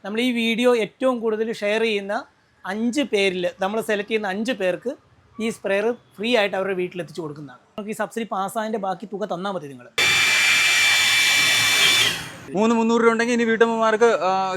നമ്മൾ ഈ വീഡിയോ ഏറ്റവും കൂടുതൽ ഷെയർ ചെയ്യുന്ന 5 പേരിൽ നമ്മൾ സെലക്ട് ചെയ്യുന്ന 5 പേർക്ക് ഈ സ്പ്രെയർ ഫ്രീ ആയിട്ട് അവരുടെ വീട്ടിലെത്തിച്ച് കൊടുക്കുന്നതാണ്. നമുക്ക് ഈ സബ്സിഡി പാസ്സായതിൻ്റെ ബാക്കി തുക തന്നാൽ മതി. നിങ്ങൾ 300 രൂപ ഉണ്ടെങ്കിൽ ഇനി വീട്ടമ്മമാർക്ക്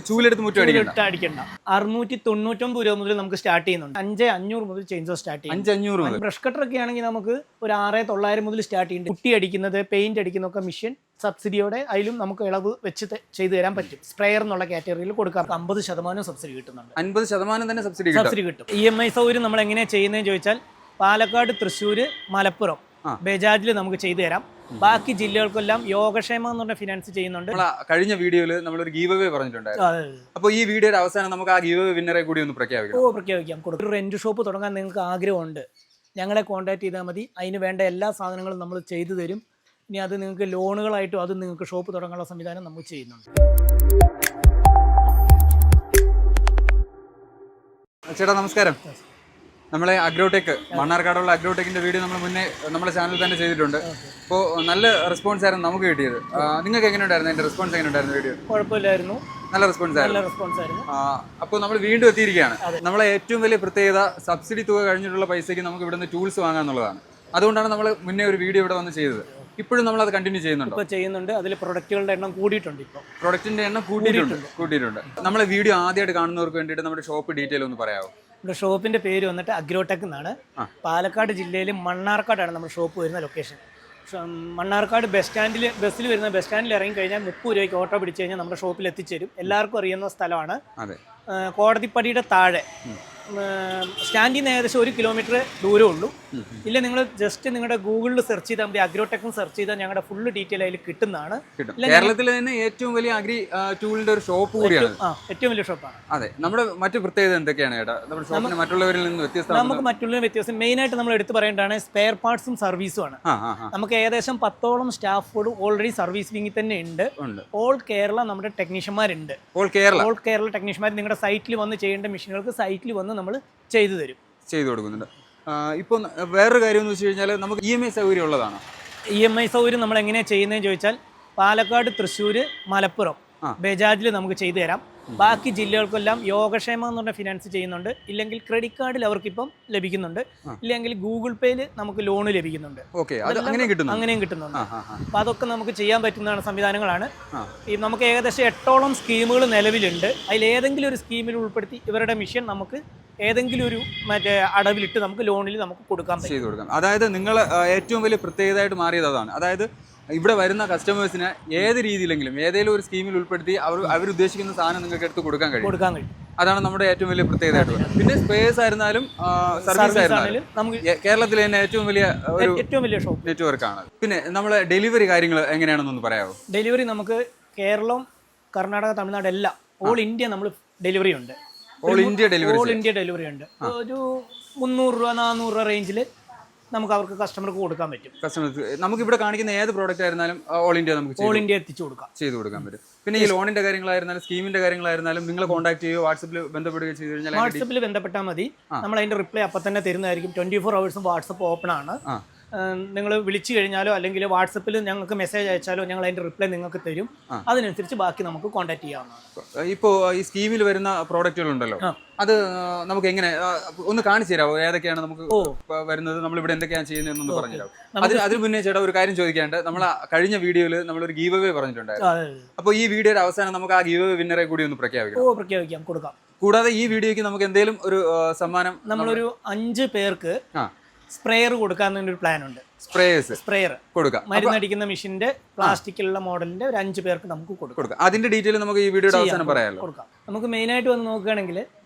ചൂലെടുത്ത് മുറ്റം അടിക്കണ്ട. 699 രൂപ മുതൽ നമുക്ക് സ്റ്റാർട്ട് ചെയ്യുന്നുണ്ട്. 5500 മുതൽ ചെയിൻസോ സ്റ്റാർട്ട് ചെയ്യും. 5500 ബ്രഷ് കട്ടർ ഒക്കെ ആണെങ്കിൽ നമുക്ക് ഒരു 6900 മുതൽ സ്റ്റാർട്ട് ചെയ്യുന്നുണ്ട്. കുട്ടി അടിക്കുന്നത്, പെയിന്റ് അടിക്കുന്നതൊക്കെ മിഷൻ സബ്സിഡിയോടെ അതിലും നമുക്ക് ഇളവ് വെച്ച് ചെയ്തു തരാൻ പറ്റും. സ്പ്രെയർ എന്നുള്ള കാറ്റഗറിയിൽ കൊടുക്കാം. 50% സബ്സിഡി കിട്ടുന്നുണ്ട്. 50% തന്നെ സബ്സിഡി കിട്ടും. EMI സൗകര്യം നമ്മൾ എങ്ങനെയാണ് ചെയ്യുന്നതെന്ന് ചോദിച്ചാൽ പാലക്കാട്, തൃശ്ശൂർ, മലപ്പുറം, ബജാജിൽ നമുക്ക് ചെയ്തു തരാം. ബാക്കി ജില്ലകൾക്കെല്ലാം യോഗക്ഷേമം എന്ന് പറഞ്ഞ ഫിനാൻസ് ചെയ്യുന്നുണ്ട്. കഴിഞ്ഞ വീഡിയോയിൽ നമ്മളൊരു ഗീവ് അവേ പറഞ്ഞിട്ടുണ്ടായിരുന്നു. അപ്പോൾ ഈ വീഡിയോയുടെ അവസാനം നമുക്ക് ആ ഗീവ് അവേ വിന്നറെ കൂടി ഒന്ന് പ്രഖ്യാപിക്കാം. ഒരു റെന്റ് ഷോപ്പ് തുടങ്ങാൻ നിങ്ങൾക്ക് ആഗ്രഹമുണ്ട്, ഞങ്ങളെ കോൺടാക്ട് ചെയ്താൽ മതി. അതിന് വേണ്ട എല്ലാ സാധനങ്ങളും നമ്മൾ ചെയ്തു തരും. ഇനി അത് നിങ്ങൾക്ക് ലോണുകളായിട്ടും അത് നിങ്ങൾക്ക് ഷോപ്പ് തുടങ്ങാനുള്ള സംവിധാനം നമ്മൾ ചെയ്യുന്നുണ്ട്. ചേട്ടാ നമസ്കാരം. നമ്മളെ അഗ്രോടെക്, മണ്ണാർക്കാടുള്ള അഗ്രോടെക്കിന്റെ വീഡിയോ നമ്മൾ മുന്നേ നമ്മുടെ ചാനലിൽ തന്നെ ചെയ്തിട്ടുണ്ട്. അപ്പോൾ നല്ല റെസ്പോൺസ് ആയിരുന്നു നമുക്ക് കിട്ടിയത്. നിങ്ങൾക്ക് എങ്ങനെയുണ്ടായിരുന്നു അതിന്റെ റെസ്പോൺസ്? എങ്ങനെയുണ്ടായിരുന്നു വീഡിയോ? കുഴപ്പമില്ലായിരുന്നു, നല്ല റെസ്പോൺസ് ആയിരുന്നു. അപ്പോൾ നമ്മൾ വീണ്ടും എത്തിയിരിക്കുകയാണ്. നമ്മളെ ഏറ്റവും വലിയ പ്രത്യേകത സബ്സിഡി തുക കഴിഞ്ഞിട്ടുള്ള പൈസയ്ക്ക് നമുക്ക് ഇവിടുന്ന് ടൂൾസ് വാങ്ങാന്നുള്ളതാണ്. അതുകൊണ്ടാണ് നമ്മൾ മുന്നേ ഒരു വീഡിയോ ഇവിടെ വന്ന് ചെയ്തത്. ഇപ്പോഴും നമ്മൾ അത് കണ്ടിന്യൂ ചെയ്യുന്നുണ്ട്. അതിൽ പ്രൊഡക്റ്റുകളുടെ എണ്ണം കൂടിയിട്ടുണ്ട്. ഇപ്പോൾ പ്രൊഡക്റ്റിന്റെ എണ്ണം കൂട്ടിയിട്ടുണ്ട്. നമ്മളെ വീഡിയോ ആദ്യമായിട്ട് കാണുന്നവർക്ക് വേണ്ടിയിട്ട് നമ്മുടെ ഷോപ്പ് ഡീറ്റെയിൽ ഒന്ന് പറയാമോ? നമ്മുടെ ഷോപ്പിന്റെ പേര് വന്നിട്ട് അഗ്രോടെക് എന്നാണ്. പാലക്കാട് ജില്ലയിൽ മണ്ണാർക്കാടാണ് നമ്മുടെ ഷോപ്പ് വരുന്ന ലൊക്കേഷൻ. മണ്ണാർക്കാട് ബസ്സിൽ വരുന്ന ബസ് സ്റ്റാൻഡിൽ ഇറങ്ങി കഴിഞ്ഞാൽ 30 രൂപയ്ക്ക് ഓട്ടോ പിടിച്ചു കഴിഞ്ഞാൽ നമ്മുടെ ഷോപ്പിൽ എത്തിച്ചേരും. എല്ലാവർക്കും അറിയുന്ന സ്ഥലമാണ്. കോടതിപ്പടിയുടെ താഴെ സ്റ്റാൻഡിൽ നിന്ന് ഏകദേശം 1 കിലോമീറ്റർ ദൂരമേ ഉള്ളൂ. ഇല്ല, നിങ്ങൾ ജസ്റ്റ് നിങ്ങളുടെ ഗൂഗിളിൽ സെർച്ച് ചെയ്താൽ മതി, അഗ്രോടെക്കും സെർച്ച് ചെയ്താൽ ഞങ്ങളുടെ ഫുള്ള് ഡീറ്റെയിൽ അതിൽ കിട്ടുന്നതാണ്. കേരളത്തിലെ തന്നെ ഏറ്റവും വലിയ അഗ്രി ടൂളിന്റെ ഒരു ഷോപ്പ് കൂടിയാണ്. ഏറ്റവും വലിയ ഷോപ്പാണ്. അതെ. നമ്മുടെ മറ്റു പ്രത്യേകത എന്തൊക്കെയാണ് ചേട്ടാ? നമ്മുടെ ഷോപ്പിന് മറ്റുള്ളവരിൽ നിന്ന് വ്യത്യസ്തമാണ്. നമുക്ക് മറ്റുള്ളവർ വ്യത്യാസം മെയിനായിട്ട് നമ്മൾ എടുത്തു പറയേണ്ടതാണ് സ്പെയർ പാർട്സും സർവീസും ആണ്. നമുക്ക് ഏകദേശം 10ഓളം സ്റ്റാഫോട് ഓൾറെഡി സർവീസ് വിങ്ങിൽ തന്നെ ഉണ്ട്. ഓൾ കേരള നമ്മുടെ ടെക്നീഷ്യന്മാരുണ്ട്. ഓൾ കേരള ടെക്നീഷ്യന്മാർ നിങ്ങളുടെ സൈറ്റിൽ വന്ന് ചെയ്യേണ്ട മെഷീനുകൾക്ക് സൈറ്റിൽ വന്ന് നമ്മൾ ചെയ്തു കൊടുക്കുന്നുണ്ട്. ഇപ്പോൾ വേറൊരു കാര്യം എന്ന് വെച്ച് കഴിഞ്ഞാൽ നമുക്ക് EMI സൗകര്യം ഉള്ളതാണ്. EMI സൗകര്യം നമ്മൾ എങ്ങനെയാണ് ചെയ്യുന്നതെന്ന് ചോദിച്ചാൽ പാലക്കാട്, തൃശ്ശൂർ, മലപ്പുറം, ബജാജിൽ നമുക്ക് ചെയ്തു തരാം. ബാക്കി ജില്ലകൾക്കെല്ലാം യോഗക്ഷേമം എന്ന് പറഞ്ഞ ഫിനാൻസ് ചെയ്യുന്നുണ്ട്. ഇല്ലെങ്കിൽ ക്രെഡിറ്റ് കാർഡിൽ അവർക്കിപ്പം ലഭിക്കുന്നുണ്ട്. ഇല്ലെങ്കിൽ ഗൂഗിൾ പേയിൽ നമുക്ക് ലോൺ ലഭിക്കുന്നുണ്ട്. അങ്ങനെയും കിട്ടുന്നുണ്ട്. അപ്പം അതൊക്കെ നമുക്ക് ചെയ്യാൻ പറ്റുന്ന സംവിധാനങ്ങളാണ്. ഈ നമുക്ക് ഏകദേശം 8ഓളം സ്കീമുകൾ നിലവിലുണ്ട്. അതിലേതെങ്കിലും ഒരു സ്കീമിൽ ഉൾപ്പെടുത്തി ഇവരുടെ മിഷൻ നമുക്ക് ഏതെങ്കിലും ഒരു അടവിലിട്ട് നമുക്ക് ലോണിൽ നമുക്ക് കൊടുക്കാൻ പറ്റും. അതായത് നിങ്ങൾ ഏറ്റവും വലിയ പ്രത്യേകതയായിട്ട് മാറിയത് അതാണ്. അതായത് ഇവിടെ വരുന്ന കസ്റ്റമേഴ്സിന് ഏത് രീതിയിലെങ്കിലും ഏതെങ്കിലും ഒരു സ്കീമിൽ ഉൾപ്പെടുത്തി അവരുദ്ദേശിക്കുന്ന സാധനം നിങ്ങൾക്ക് എടുത്ത് കൊടുക്കാൻ കഴിയും. അതാണ് നമ്മുടെ ഏറ്റവും വലിയ പ്രത്യേകതയായിട്ട്. പിന്നെ സ്പേസ് ആയിരുന്നാലും സർവീസ് ആയിരുന്നാലും കേരളത്തിലെ തന്നെ ഏറ്റവും വലിയ ഷോപ്പ് നെറ്റ്വർക്കാണ്. പിന്നെ നമ്മളെ ഡെലിവറി കാര്യങ്ങൾ എങ്ങനെയാണെന്നൊന്ന് പറയാമോ? ഡെലിവറി നമുക്ക് കേരളം, കർണാടക, തമിഴ്നാട് എല്ലാം ഓൾ ഇന്ത്യ നമ്മൾ ഡെലിവറി ഉണ്ട്. ഓൾ ഇന്ത്യ ഡെലിവറി ഉണ്ട്. ഒരു 300 രൂപ 400 രൂപ റേഞ്ചിൽ നമുക്ക് അവർക്ക് കസ്റ്റമർക്ക് കൊടുക്കാൻ പറ്റും. നമുക്ക് ഇവിടെ കാണിക്കുന്ന ഏത് പ്രോഡക്റ്റ് ആയിരുന്നാലും ഓൾ ഇന്ത്യ എത്തിച്ചു ചെയ്തു കൊടുക്കാൻ പറ്റും. പിന്നെ ഈ ലോണിന്റെ കാര്യങ്ങളായിരുന്നാലും സ്കീമിന്റെ കാര്യങ്ങളായിരുന്നാലും നിങ്ങളെ കോൺടാക്ട് ചെയ്യുകയോ വാട്സപ്പിൽ ബന്ധപ്പെടുകയോ ചെയ്തു കഴിഞ്ഞാൽ വാട്സപ്പിൽ ബന്ധപ്പെട്ടാൽ മതി. നമ്മൾ അതിന്റെ റിപ്ലൈ അപ്പം തന്നെ തരുന്നതായിരിക്കും. 24 hours വാട്സപ്പ് ഓപ്പൺ ആണ്. നിങ്ങൾ വിളിച്ചു കഴിഞ്ഞാലോ അല്ലെങ്കിൽ വാട്സപ്പിൽ ഞങ്ങൾക്ക് മെസ്സേജ് അയച്ചാലോ ഞങ്ങൾ അതിന്റെ റിപ്ലൈ നിങ്ങൾക്ക് തരും. അതിനനുസരിച്ച് ബാക്കി നമുക്ക് കോൺടാക്ട് ചെയ്യാവുന്നതാണ്. ഇപ്പോൾ ഈ സ്കീമിൽ വരുന്ന പ്രോഡക്റ്റുകളുണ്ടല്ലോ, അത് നമുക്ക് എങ്ങനെ ഒന്ന് കാണിച്ചു തരാമോ? ഏതൊക്കെയാണ് നമുക്ക് വരുന്നത്, നമ്മൾ ഇവിടെ എന്തൊക്കെയാണ് ചെയ്യുന്നതെന്നൊന്ന് പറഞ്ഞു തരാമോ? അതിന് മുന്നേ ചേട്ടാ ഒരു കാര്യം ചോദിക്കാണ്ട്, നമ്മൾ കഴിഞ്ഞ വീഡിയോയിൽ നമ്മളൊരു ഗീവ് അവേ പറഞ്ഞിട്ടുണ്ടായിരുന്നു. അപ്പോൾ ഈ വീഡിയോയുടെ അവസാനം നമുക്ക് ആ ഗീവ് അവേ വിന്നറെ കൂടി ഒന്ന് പ്രഖ്യാപിക്കാം. കൊടുക്കാം. കൂടാതെ ഈ വീഡിയോയ്ക്ക് നമുക്ക് എന്തെങ്കിലും ഒരു സമ്മാനം നമ്മളൊരു 5 പേർക്ക് സ്പ്രെയർ കൊടുക്കാൻ ഒരു പ്ലാൻ ഉണ്ട്. സ്പ്രെയർ കൊടുക്കാം. മരുന്നടിക്കുന്ന മെഷീന്റെ പ്ലാസ്റ്റിക്കിലുള്ള മോഡലിന്റെ ഒരു 5 പേർക്ക് നമുക്ക് കൊടുക്കാം. അതിന്റെ ഡീറ്റെയിൽ നമുക്ക് ഈ വീഡിയോയുടെ അവസാനം പറയാമല്ലോ. കൊടുക്കാം. നമുക്ക് മെയിനായിട്ട് വന്ന് നോക്കുകയാണെങ്കിൽ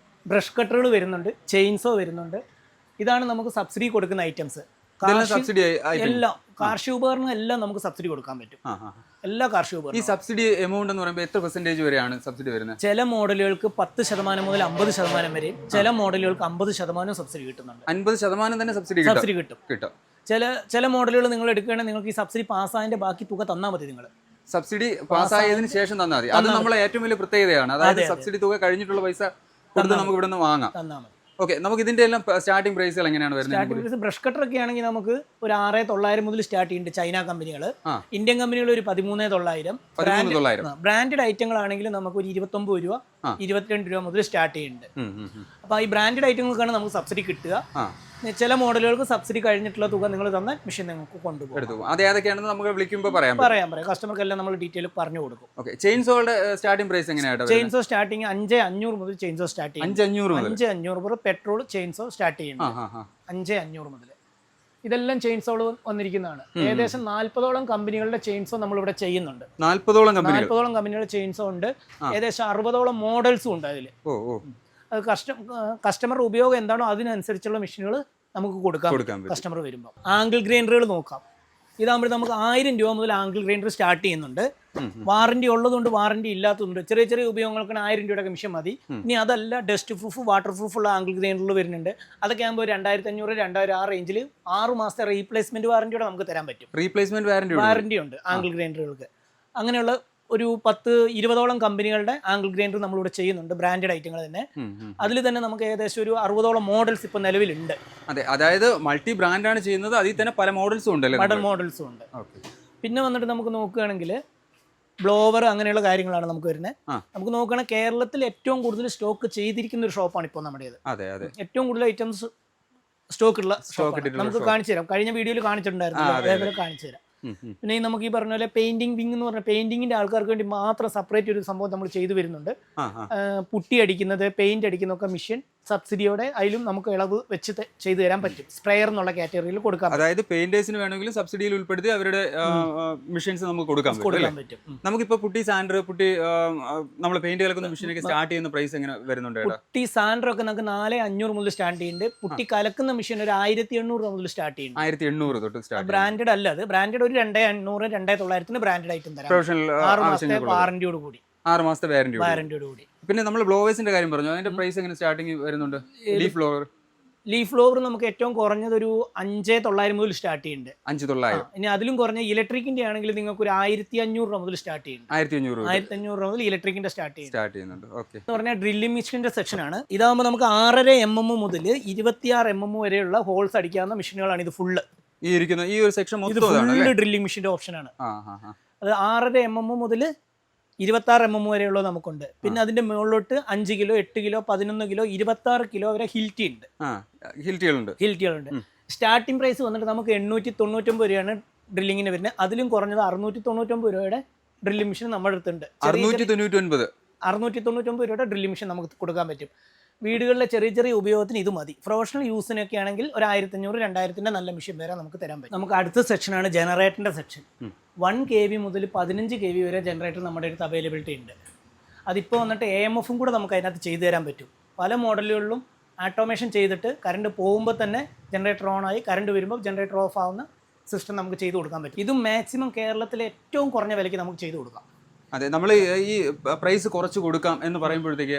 ബ്രഷ് കട്ടറുകൾ വരുന്നുണ്ട്, ചെയിൻസോ വരുന്നുണ്ട്. ഇതാണ് നമുക്ക് സബ്സിഡി കൊടുക്കുന്ന ഐറ്റംസ്. എല്ലാം കാർഷിക ഉപകരണം എല്ലാം നമുക്ക് സബ്സിഡി കൊടുക്കാൻ പറ്റും. എല്ലാ കാർഷിക ഉപകരണം. ഈ സബ്സിഡി എമൗണ്ട് എന്ന് പറയുമ്പോൾ എത്ര പെർസെന്റേജ് വരെയാണ് സബ്സിഡി വരുന്നത്? ചില മോഡലുകൾക്ക് 10% മുതൽ 50% വരെയും, ചില മോഡലുകൾക്ക് 50% സബ്സിഡി കിട്ടുന്നുണ്ട്. 50% തന്നെ സബ്സിഡി കിട്ടും. ചില മോഡലുകൾ നിങ്ങൾ എടുക്കുകയാണെങ്കിൽ നിങ്ങൾക്ക് ഈ സബ്സിഡി പാസ്സായതിന്റെ ബാക്കി തുക തന്നാൽ മതി. നിങ്ങൾ സബ്സിഡി പാസ്സായതിനു ശേഷം തന്നാൽ മതി. അത് നമ്മളെ ഏറ്റവും വലിയ പ്രത്യേകതയാണ്. അതായത് സബ്സിഡി തുക കഴിഞ്ഞിട്ടുള്ള പൈസ കൊടുത്ത് നമുക്ക് ഇവിടെ നിന്ന് വാങ്ങാം. ഓക്കെ, നമുക്ക് ഇതിന്റെ എല്ലാം സ്റ്റാർട്ടിംഗ് പ്രൈസുകൾ എങ്ങനെയാണ് വരുന്നത്? സ്റ്റാർട്ടിംഗ് പ്രൈസ് ബ്രഷ് കട്ടർ ഒക്കെ ആണെങ്കിൽ നമുക്ക് ഒരു 6,900 മുതൽ സ്റ്റാർട്ട് ചെയ്യുന്നുണ്ട്. ചൈന കമ്പനികൾ, ഇന്ത്യൻ കമ്പനികൾ ഒരു 13,900. ബ്രാൻഡഡ് ഐറ്റങ്ങളാണെങ്കിൽ നമുക്ക് ഒരു 29 രൂപ 22 രൂപ മുതൽ സ്റ്റാർട്ട് ചെയ്യുന്നുണ്ട്. അപ്പോൾ ഈ ബ്രാൻഡഡ് ഐറ്റങ്ങൾക്കാണ് നമുക്ക് സബ്സിഡി കിട്ടുക. ചില മോഡലുകൾക്ക് സബ്സിഡി കഴിഞ്ഞിട്ടുള്ള തുക നിങ്ങൾ തന്ന മെഷീൻ നിങ്ങൾക്ക് കൊണ്ടുപോകും. അത് ഏതൊക്കെയാണെന്ന് നമുക്ക് വിളിക്കുമ്പോൾ പറയാം. കസ്റ്റമർക്കെല്ലാം നമ്മൾ ഡീറ്റെയിൽ പറഞ്ഞു കൊടുക്കും. ഓക്കെ, ചെയിൻസോയുടെ സ്റ്റാർട്ടിംഗ് പ്രൈസ് എങ്ങനെയാണ്? ചെയിൻസോ സ്റ്റാർട്ടിങ് 5,500 മുതൽ ചെയിൻസോ സ്റ്റാർട്ട് ചെയ്യും. 5,500 മുതൽ പെട്രോൾ ചെയിൻസോ സ്റ്റാർട്ട് ചെയ്യുന്നത് 5,500 മുതൽ. ഇതെല്ലാം ചെയിൻസോൾ വന്നിരിക്കുന്നതാണ്. ഏകദേശം 40ഓളം കമ്പനികളുടെ ചെയിൻസോ നമ്മളിവിടെ ചെയ്യുന്നുണ്ട്. 40ഓളം കമ്പനികളുടെ ചെയിൻസോ ഉണ്ട്. ഏകദേശം 60ഓളം മോഡൽസും ഉണ്ട് അതിൽ. അത് കസ്റ്റമർ ഉപയോഗം എന്താണോ അതിനനുസരിച്ചുള്ള മെഷീനുകൾ നമുക്ക് കൊടുക്കാം. കസ്റ്റമർ വരുമ്പോൾ ആംഗിൾ ഗ്രൈൻഡറുകൾ നോക്കാം. ഇതാകുമ്പോൾ നമുക്ക് 1000 രൂപ മുതൽ ആംഗിൾ ഗ്രൈൻഡർ സ്റ്റാർട്ട് ചെയ്യുന്നുണ്ട്. വാറണ്ടി ഉള്ളതുകൊണ്ട് വാറണ്ടി ഇല്ലാത്തതുണ്ട്. ചെറിയ ചെറിയ ഉപയോഗങ്ങൾക്ക് 1000 രൂപയുടെ മെഷീൻ മതി. ഇനി അതല്ല ഡസ്റ്റ് പ്രൂഫ് വാട്ടർ പ്രൂഫ് ഉള്ള ആംഗിൾ ഗ്രൈൻഡറുകൾ വരുന്നുണ്ട്. അതൊക്കെ ആകുമ്പോൾ 2,500 2,000 ആ റേഞ്ചിൽ 6 മാസത്തെ റീപ്ലേസ്മെന്റ് വാറന്റിയോടെ നമുക്ക് തരാൻ പറ്റും. റീപ്ലേസ്മെന്റ് വാറന്റി ഉണ്ട് ആംഗിൾ ഗ്രൈൻഡറുകൾക്ക്. അങ്ങനെയുള്ള ഒരു 10-20ഓളം കമ്പനികളുടെ ആംഗിൾ ഗ്രൈൻഡർ നമ്മളിവിടെ ചെയ്യുന്നുണ്ട്. ബ്രാൻഡഡ് ഐറ്റങ്ങൾ തന്നെ. അതിൽ തന്നെ നമുക്ക് ഏകദേശം ഒരു 60ഓളം മോഡൽസ് ഇപ്പോൾ നിലവിലുണ്ട്. അതെ, അതായത് മൾട്ടി ബ്രാൻഡാണ് ചെയ്യുന്നത്. അതിൽ തന്നെ പല മോഡൽസും ഉണ്ട്. മോഡൽസും ഉണ്ട്. പിന്നെ വന്നിട്ട് നമുക്ക് നോക്കുകയാണെങ്കിൽ ബ്ലോവർ അങ്ങനെയുള്ള കാര്യങ്ങളാണ് നമുക്ക് വരുന്നത്. നമുക്ക് നോക്കുകയാണെങ്കിൽ കേരളത്തിൽ ഏറ്റവും കൂടുതൽ സ്റ്റോക്ക് ചെയ്തിരിക്കുന്ന ഒരു ഷോപ്പാണ് ഇപ്പോൾ നമ്മുടേത്. ഏറ്റവും കൂടുതൽ ഐറ്റംസ് സ്റ്റോക്ക് നമുക്ക് കാണിച്ചു തരാം. കഴിഞ്ഞ വീഡിയോയിൽ കാണിച്ചിട്ടുണ്ടായിരുന്നു. അതേപോലെ കാണിച്ചു തരാം. പിന്നെ നമുക്ക് ഈ പറഞ്ഞ പോലെ പെയിന്റിംഗ് വിങ് എന്ന് പറഞ്ഞ പെയിന്റിങ്ങിന്റെ ആൾക്കാർക്ക് വേണ്ടി മാത്രം സെപ്പറേറ്റ് ഒരു സംഭവം നമ്മൾ ചെയ്തു വരുന്നുണ്ട്. പുട്ടി അടിക്കുന്നത്, പെയിന്റ് അടിക്കുന്നതൊക്കെ മെഷീൻ സബ്സിഡിയോടെ അതിലും നമുക്ക് ഇളവ് വെച്ച് ചെയ്തു തരാൻ പറ്റും. സ്പ്രെയർ എന്നുള്ള കാറ്റഗറിയിൽ കൊടുക്കാം. അതായത് പെയിന്റേഴ്സിന് വേണമെങ്കിലും സബ്സിഡിയിൽ ഉൾപ്പെടുത്തി അവരുടെ മെഷീൻസ് നമുക്ക് കൊടുക്കാൻ പറ്റും. നമുക്കിപ്പോ പുട്ടി സാൻഡർ പുട്ടി നമ്മൾ പെയിന്റ് കലക്കുന്ന മെഷീനൊക്കെ സ്റ്റാർട്ട് ചെയ്യുന്ന പ്രൈസ് എങ്ങനെ വരുന്നുണ്ട്? പുട്ടി സാൻഡർ ഒക്കെ നമുക്ക് 4,500 മുതൽ സ്റ്റാർട്ട് ചെയ്യുന്നുണ്ട്. പുട്ടി കലക്കുന്ന മെഷീൻ ഒരു 1,800 മുതൽ സ്റ്റാർട്ട് ചെയ്യുന്നുണ്ട്. 1,800 തൊട്ട് സ്റ്റാർട്ട്. ബ്രാൻഡഡ് അല്ല, അത് ബ്രാൻഡഡ് ഒരു 2,500 2,900 ബ്രാൻഡഡ് ഐറ്റം തരാം. 6 മാസത്തെ വാറന്റിയോട് കൂടി. 6 മാസത്തെ വാറന്റിയോട് കൂടി. പിന്നെ നമ്മൾ ബ്ലോവേഴ്സിന്റെ കാര്യം പറഞ്ഞു. അതിന്റെ പ്രൈസ് എങ്ങനെ സ്റ്റാർട്ടിങ് വരുന്നുണ്ട്? ലീഫ് ബ്ലോവർ നമുക്ക് ഏറ്റവും കുറഞ്ഞത് ഒരു 5,900 മുതൽ സ്റ്റാർട്ട് ചെയ്യുന്നുണ്ട്. 5,900. ഇനി അതിലും കുറഞ്ഞ ഇലക്ട്രിക്കിന്റെ ആണെങ്കിൽ നിങ്ങൾക്ക് ഒരു 1,500 രൂപ മുതൽ സ്റ്റാർട്ട് ചെയ്യുന്നു. 1,500 രൂപ മുതൽ ഇലക്ട്രിക്കിന്റെ സ്റ്റാർട്ട് ചെയ്യുന്നുണ്ട്. എന്ന് പറഞ്ഞാൽ ഡ്രില്ലിംഗ് മെഷീന്റെ സെക്ഷൻ ആണ്. ഇതാകുമ്പോൾ നമുക്ക് 6.5 mm മുതൽ 26 mm വരെയുള്ള ഹോൾസ് അടിക്കാവുന്ന മെഷീനുകളാണ് ഇത് ഫുള്ള്. ഈ ഒരു സെക്ഷൻ ഡ്രില്ലിംഗ് മെഷീന്റെ ഓപ്ഷൻ ആണ്. അത് 6.5 mm മുതൽ 26 mm വരെയുള്ളത് നമുക്കുണ്ട്. പിന്നെ അതിന്റെ മുകളിലോട്ട് 5 കിലോ 8 കിലോ 11 കിലോ 26 കിലോ വരെ ഹിൽറ്റികളുണ്ട്. സ്റ്റാർട്ടിംഗ് പ്രൈസ് വന്നിട്ട് നമുക്ക് 899 രൂപയാണ് ഡ്രില്ലിങ്ങിന് വരുന്നത്. അതിലും കുറഞ്ഞത് 699 രൂപയുടെ ഡ്രില്ലിംഗ് മെഷീൻ നമ്മുടെ അടുത്തുണ്ട്. 699 രൂപയുടെ ഡ്രില്ലിംഗ് മെഷീൻ നമുക്ക് കൊടുക്കാൻ പറ്റും. വീടുകളിലെ ചെറിയ ചെറിയ ഉപയോഗത്തിന് ഇത് മതി. പ്രൊഫഷണൽ യൂസിനൊക്കെ ആണെങ്കിൽ ഒരു 1,500 2,000 നല്ല മെഷീൻ വരെ നമുക്ക് തരാൻ പറ്റും. നമുക്ക് അടുത്ത സെക്ഷനാണ് ജനറേറ്ററിന്റെ സെക്ഷൻ. 1 kV മുതൽ 15 kV വരെ ജനറേറ്റർ നമ്മുടെ അടുത്ത് അവൈലബിലിറ്റി ഉണ്ട്. അതിപ്പോൾ വന്നിട്ട് AMF കൂടെ നമുക്ക് അതിനകത്ത് ചെയ്തു തരാൻ പറ്റും. പല മോഡലുകളിലും ആട്ടോമേഷൻ ചെയ്തിട്ട് കറണ്ട് പോകുമ്പോൾ തന്നെ ജനറേറ്റർ ഓൺ ആയി, കറണ്ട് വരുമ്പോൾ ജനറേറ്റർ ഓഫ് ആവുന്ന സിസ്റ്റം നമുക്ക് ചെയ്തു കൊടുക്കാൻ പറ്റും. ഇതും മാക്സിമം കേരളത്തിലെ ഏറ്റവും കുറഞ്ഞ വിലയ്ക്ക് നമുക്ക് ചെയ്തു കൊടുക്കാം. അതെ, നമ്മൾ ഈ പ്രൈസ് കുറച്ച് കൊടുക്കാം എന്ന് പറയുമ്പോഴത്തേക്ക്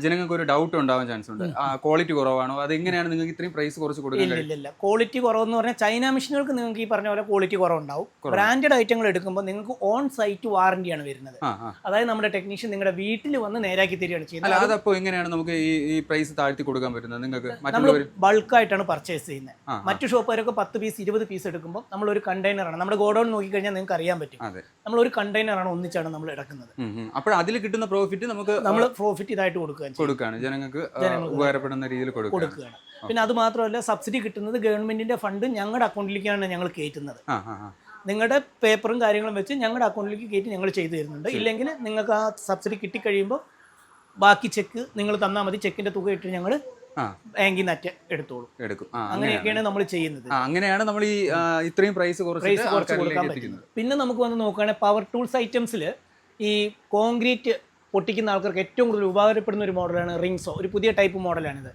ജനങ്ങൾക്ക് ഒരു ഡൗട്ട് ഉണ്ടാവാൻ ചാൻസ് ഉണ്ട്. ക്വാളിറ്റി കുറവാണോ, അതെങ്ങനെയാണ് നിങ്ങൾക്ക് ഇത്രയും പ്രൈസ് കുറച്ച് കൊടുക്കുന്നത്? ഇല്ല, ക്വാളിറ്റി കുറവെന്ന് പറഞ്ഞാൽ ചൈന മെഷീനുകൾക്ക് നിങ്ങൾക്ക് ഈ പറഞ്ഞ പോലെ ക്വാളിറ്റി കുറവുണ്ടാവും. ബ്രാൻഡഡ് ഐറ്റങ്ങൾ എടുക്കുമ്പോൾ നിങ്ങൾക്ക് ഓൺ സൈറ്റ് വാറന്റിയാണ് വരുന്നത്. അതായത് നമ്മുടെ ടെക്നീഷ്യൻ നിങ്ങളുടെ വീട്ടിൽ വന്ന് നേരാക്കി തരികയാണ് ചെയ്യുന്നത്. അതപ്പോൾ എങ്ങനെയാണ് നമുക്ക് ഈ പ്രൈസ് താഴ്ത്തി കൊടുക്കാൻ പറ്റുന്നത്? നിങ്ങൾക്ക് നമ്മൾ ബൾക്കായിട്ടാണ് പർച്ചേസ് ചെയ്യുന്നത്. മറ്റു ഷോപ്പുകാരൊക്കെ 10 പീസ് 20 പീസ് എടുക്കുമ്പോൾ നമ്മളൊരു കണ്ടെയ്നറാണ്. നമ്മുടെ ഗോഡൌൺ നോക്കിക്കഴിഞ്ഞാൽ നിങ്ങൾക്ക് അറിയാൻ പറ്റും. നമ്മളൊരു കണ്ടെയ്നറാണ് ഒന്നിച്ചാണ് നമ്മൾ ഇറക്കുന്നത്. അപ്പോൾ അതിൽ കിട്ടുന്ന പ്രോഫിറ്റ് നമ്മൾ പ്രോഫിറ്റ് ഇതായിട്ട് കൊടുക്കുകയാണ്, ജനങ്ങൾക്ക് ഉപകാരപ്പെടുന്ന രീതിയിൽ കൊടുക്കുകയാണ്. പിന്നെ അത് മാത്രമല്ല, സബ്സിഡി കിട്ടുന്നത് ഗവൺമെന്റിന്റെ ഫണ്ട് ഞങ്ങളുടെ അക്കൗണ്ടിലേക്കാണ് ഞങ്ങൾ കയറ്റുന്നത്. നിങ്ങളുടെ പേപ്പറും കാര്യങ്ങളും വെച്ച് ഞങ്ങളുടെ അക്കൗണ്ടിലേക്ക് കയറ്റി ഞങ്ങൾ ചെയ്തു തരുന്നുണ്ട്. ഇല്ലെങ്കിൽ നിങ്ങൾക്ക് ആ സബ്സിഡി കിട്ടിക്കഴിയുമ്പോൾ ബാക്കി ചെക്ക് നിങ്ങൾ തന്നാൽ മതി. ചെക്കിന്റെ തുക ഇട്ട് ഞങ്ങൾ ബാങ്കിൽ നിന്ന് എടുക്കും. അങ്ങനെയൊക്കെയാണ് നമ്മൾ ചെയ്യുന്നത്. അങ്ങനെയാണ് നമ്മൾ ഈ ഇത്രയും പ്രൈസ് കുറച്ച് കൊടുക്കാൻ പറ്റുന്നത്. പിന്നെ നമുക്ക് വന്ന് നോക്കുകയാണെങ്കിൽ പവർ ടൂൾസ് ഐറ്റംസിൽ ഈ കോൺക്രീറ്റ് പൊട്ടിക്കുന്ന ആൾക്കാർക്ക് ഏറ്റവും കൂടുതൽ ഉപകാരപ്പെടുന്ന ഒരു മോഡലാണ് റിങ്സോ. ഒരു പുതിയ ടൈപ്പ് മോഡലാണിത്.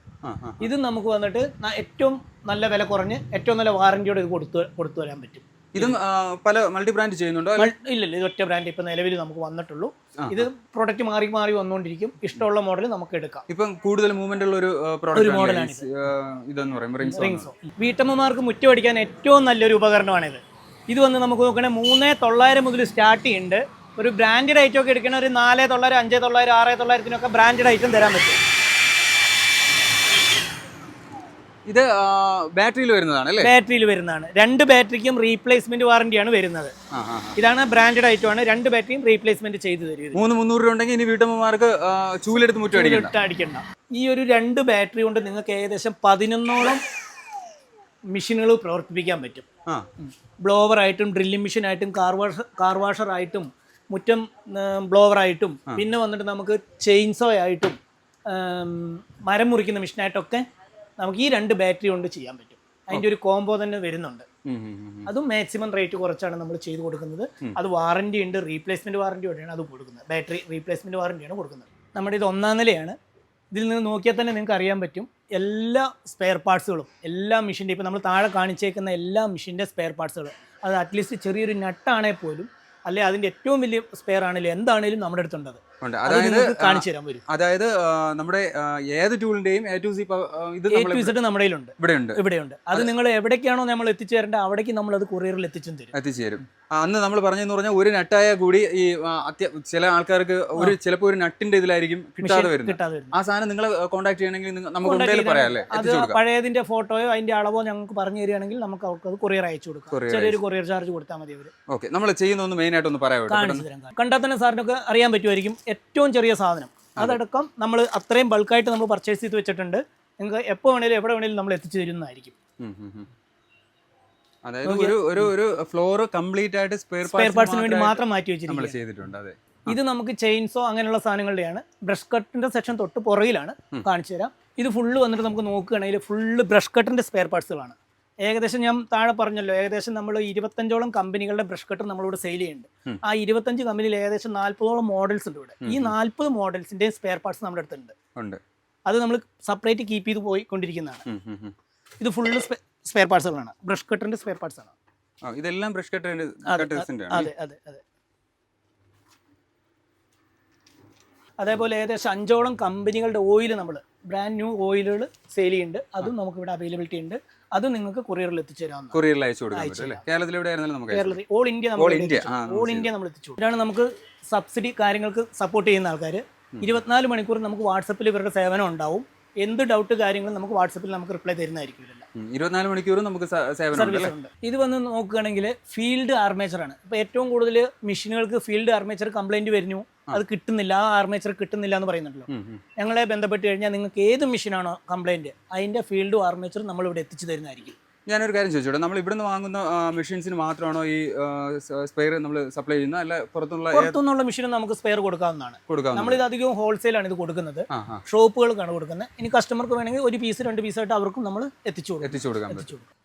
ഇത് നമുക്ക് വന്നിട്ട് ഏറ്റവും നല്ല വില കുറഞ്ഞ് ഏറ്റവും നല്ല വാറന്റിയോടെ ഇത് കൊടുത്തു വരാൻ പറ്റും. ഇതും പല മൾട്ടി ബ്രാൻഡ് ചെയ്യുന്നുണ്ടോ? ഇല്ല, ഇത് ഒറ്റ ബ്രാൻഡ് ഇപ്പം നിലവിൽ നമുക്ക് വന്നിട്ടുള്ളൂ. ഇത് പ്രോഡക്റ്റ് മാറി വന്നുകൊണ്ടിരിക്കും. ഇഷ്ടമുള്ള മോഡൽ നമുക്ക് എടുക്കാം. ഇപ്പം കൂടുതൽ മൂവ്മെന്റ് ഉള്ള ഒരു മോഡലാണ് ഇതെന്ന് പറയുമ്പോൾ റിങ്സോ. വീട്ടമ്മമാർക്ക് മുറ്റമടിക്കാൻ ഏറ്റവും നല്ലൊരു ഉപകരണമാണിത്. ഇത് വന്ന് നമുക്ക് നോക്കണേ 3,900 മുതൽ സ്റ്റാർട്ട് ചെയ്യുന്നുണ്ട്. ഒരു ബ്രാൻഡഡ് ഐറ്റം ഒക്കെ എടുക്കണ ഒരു 4,900 5,900 6,900 ബ്രാൻഡഡ് ഐറ്റം തരാൻ പറ്റും. ഇത് ബാറ്ററിയിൽ വരുന്നതാണ് അല്ലേ? ബാറ്ററിയിൽ വരുന്നതാണ്. 2 ബാറ്ററിക്കും റീപ്ലേസ്മെന്റ് വാറന്റിയാണ് വരുന്നത്. ഇതാണ് ബ്രാൻഡഡ് ഐറ്റമാണ്. 2 ബാറ്ററിയും റീപ്ലേസ്മെന്റ് ചെയ്തു തരും. 300 രൂപ ഉണ്ടെങ്കിൽ ഇനി വീട്ടമ്മമാർക്ക് ചൂലെടുത്ത് മുറ്റം അടിക്കണ്ട. ഈ ഒരു 2 ബാറ്ററി കൊണ്ട് നിങ്ങൾക്ക് ഏകദേശം 11ഓളം മെഷീനുകൾ പ്രവർത്തിപ്പിക്കാൻ പറ്റും. ബ്ലോവർ ആയിട്ടും ഡ്രില്ലിംഗ് മെഷീൻ ആയിട്ടും കാർ വാഷർ ആയിട്ടും മുറ്റം ബ്ലോവർ ആയിട്ടും പിന്നെ വന്നിട്ട് നമുക്ക് ചെയിൻസോ ആയിട്ടും മരം മുറിക്കുന്ന മെഷീനായിട്ടൊക്കെ നമുക്ക് ഈ 2 ബാറ്ററി കൊണ്ട് ചെയ്യാൻ പറ്റും. അതിൻ്റെ ഒരു കോംബോ തന്നെ വരുന്നുണ്ട്. അതും മാക്സിമം റേറ്റ് കുറച്ചാണ് നമ്മൾ ചെയ്ത് കൊടുക്കുന്നത്. അത് വാറണ്ടി ഉണ്ട്, റീപ്ലേസ്മെന്റ് വാറണ്ടി വഴിയാണ് അത് കൊടുക്കുന്നത്. ബാറ്ററി റീപ്ലേസ്മെന്റ് വാറണ്ടിയാണ് കൊടുക്കുന്നത്. നമ്മുടെ ഇത് 1-ാം നിലയാണ്. ഇതിൽ നിന്ന് നോക്കിയാൽ തന്നെ നിങ്ങൾക്ക് അറിയാൻ പറ്റും എല്ലാ സ്പെയർ പാർട്സുകളും എല്ലാ മെഷീൻ്റെ ഇപ്പോൾ നമ്മൾ താഴെ കാണിച്ചേക്കുന്ന എല്ലാ മെഷീൻ്റെ സ്പെയർ പാർട്സുകൾ അത് അറ്റ്ലീസ്റ്റ് ചെറിയൊരു നട്ടാണെങ്കിൽ പോലും അല്ലെ അതിൻ്റെ ഏറ്റവും വലിയ സ്പെയർ ആണെങ്കിലും എന്താണെങ്കിലും നമ്മുടെ അടുത്തുണ്ടത്. കാണിച്ചു തരാൻ വരും. അതായത് നമ്മുടെ ഏത് ടൂളിന്റെയും A to Z നമ്മുടെ ഇവിടെയുണ്ട്. അത് നിങ്ങൾ എവിടേക്കാണോ നമ്മൾ എത്തിച്ചു തരേണ്ടത് അവിടേക്ക് നമ്മൾ അത് കൊറിയറിൽ എത്തിച്ചേരും. അന്ന് നമ്മൾ പറഞ്ഞെന്ന് പറഞ്ഞാൽ ഒരു നട്ടായ കൂടി ഈ ചില ആൾക്കാർക്ക് ചിലപ്പോൾ ഒരു നട്ടിന്റെ ഇതിലായിരിക്കും കിട്ടാതെ വരുന്നത്. ആ സാധനം നിങ്ങളെ കോൺടാക്ട് ചെയ്യണമെങ്കിൽ നമുക്ക് പറയാല്ലേ, പഴയതിന്റെ ഫോട്ടോയോ അതിന്റെ അളവോ ഞങ്ങൾക്ക് പറഞ്ഞു തരികയാണെങ്കിൽ നമുക്ക് അവർക്ക് അത് കൊറിയർ അയച്ചു കൊടുക്കാം. ചെറിയൊരു കൊറിയർ ചാർജ് കൊടുത്താൽ മതി അവർ. ഓക്കെ, നമ്മൾ ചെയ്യുന്ന മെയിൻ ആയിട്ടൊന്ന് പറയാം. കണ്ടാൽ തന്നെ സാറിനൊക്കെ അറിയാൻ പറ്റുമായിരിക്കും. ഏറ്റവും ചെറിയ സാധനം അതടക്കം നമ്മൾ അത്രയും ബൾക്കായിട്ട് നമ്മൾ പർച്ചേസ് ചെയ്ത് വെച്ചിട്ടുണ്ട്. നിങ്ങൾക്ക് എപ്പോൾ വേണേലും എവിടെ വേണേലും നമ്മൾ എത്തിച്ചു തരുന്നതായിരിക്കും. അതായത് ഒരു ഫ്ലോർ കംപ്ലീറ്റ് ആയിട്ട് സ്പെയർ പാർട്സിന് വേണ്ടി മാത്രം മാറ്റി വെച്ചിട്ടുണ്ട്. ഇത് നമുക്ക് ചെയിൻസോ അങ്ങനെയുള്ള സാധനങ്ങളുടെയാണ്. ബ്രഷ് കട്ടിന്റെ സെക്ഷൻ തൊട്ട് പുറകിലാണ്, കാണിച്ചു തരാം. ഇത് ഫുള്ള് വന്നിട്ട് നമുക്ക് നോക്കുകയാണെങ്കിൽ ഫുള്ള് ബ്രഷ് കട്ടിന്റെ സ്പെയർ പാർട്സുകളാണ്. ഏകദേശം ഞാൻ താഴെ പറഞ്ഞല്ലോ, ഏകദേശം നമ്മൾ 25ഓളം കമ്പനികളുടെ ബ്രഷ് കട്ടർ നമ്മളിവിടെ സെയിൽ ചെയ്യുന്നുണ്ട്. ആ 25 കമ്പനിയിൽ ഏകദേശം 40ഓളം മോഡൽസ് ഉണ്ട് ഇവിടെ. ഈ 40 മോഡൽസിന്റെ സ്പെയർ പാർട്സ് നമ്മുടെ അടുത്തുണ്ട്. അത് നമ്മൾ സെപ്പറേറ്റ് കീപ്പ് ചെയ്ത് പോയിക്കൊണ്ടിരിക്കുന്നതാണ്. ഇത് ഫുള്ള് സ്പെയർ പാർട്സുകളാണ്, ബ്രഷ് കട്ടറിന്റെ സ്പെയർ പാർട്സ് ആണ്. ഇതെല്ലാം ബ്രഷ് കട്ടറിന്റെ. അതെ. അതേപോലെ ഏകദേശം 5ഓളം കമ്പനികളുടെ ഓയിൽ നമ്മൾ ബ്രാൻഡ് ന്യൂ ഓയിലുകൾ സെയിൽ ചെയ്യുന്നുണ്ട്. അതും നമുക്ക് ഇവിടെ അവൈലബിലിറ്റി ഉണ്ട്. അത് നിങ്ങൾക്ക് കൊറിയറിൽ എത്തിച്ചേരാം. കൊറിയറിൽ അയച്ചു കൊടുക്കാം. കേരളത്തിൽ ഓൾ ഇന്ത്യ നമ്മൾ എത്തിച്ചു. ഇതാണ് നമുക്ക് സബ്സിഡി കാര്യങ്ങൾക്ക് സപ്പോർട്ട് ചെയ്യുന്ന ആൾക്കാർ. 24 മണിക്കൂർ നമുക്ക് വാട്സപ്പിൽ ഇവരുടെ സേവനം ഉണ്ടാവും. എന്ത് ഡൗട്ട് കാര്യങ്ങളും നമുക്ക് വാട്സപ്പിൽ നമുക്ക് റിപ്ലൈ തരുന്നതായിരിക്കും. 24 മണിക്കൂറും നമുക്ക് സർവീസ് ഉണ്ട്. ഇത് വന്ന് നോക്കുകയാണെങ്കിൽ ഫീൽഡ് ആർമേച്ചറാണ്. ഇപ്പോൾ ഏറ്റവും കൂടുതൽ മെഷീനുകൾക്ക് ഫീൽഡ് ആർമേച്ചർ കംപ്ലൈന്റ് വരുന്നു, അത് കിട്ടുന്നില്ല, ആ ആർമേച്ചർ കിട്ടുന്നില്ല എന്ന് പറയുന്നുണ്ടല്ലോ. ഞങ്ങളെ ബന്ധപ്പെട്ട് കഴിഞ്ഞാൽ നിങ്ങൾക്ക് ഏത് മെഷീനാണോ കംപ്ലൈന്റ് അതിന്റെ ഫീൽഡ് ആർമേച്ചർ നമ്മൾ ഇവിടെ എത്തിച്ചു തരുന്നതായിരിക്കും. ഞാനൊരു കാര്യം ചോദിച്ചോട്ടെ, നമ്മൾ ഇവിടുന്ന് വാങ്ങുന്ന മെഷീൻസിന് മാത്രമാണോ ഈ സ്പെയർ നമ്മൾ സപ്ലൈ ചെയ്യുന്നത്, അല്ല പുറത്തുനിന്നുള്ള മെഷീനും നമുക്ക് സ്പെയർ കൊടുക്കാവുന്നതാണ്. നമ്മളിത് അധികവും ഹോൾസെയിലാണ് ഇത് കൊടുക്കുന്നത്, ഷോപ്പുകൾക്കാണ് കൊടുക്കുന്നത്. ഇനി കസ്റ്റമർക്ക് വേണമെങ്കിൽ 1 പീസ് 2 പീസായിട്ട് അവർക്കും നമ്മൾ എത്തിച്ചു കൊടുക്കാം.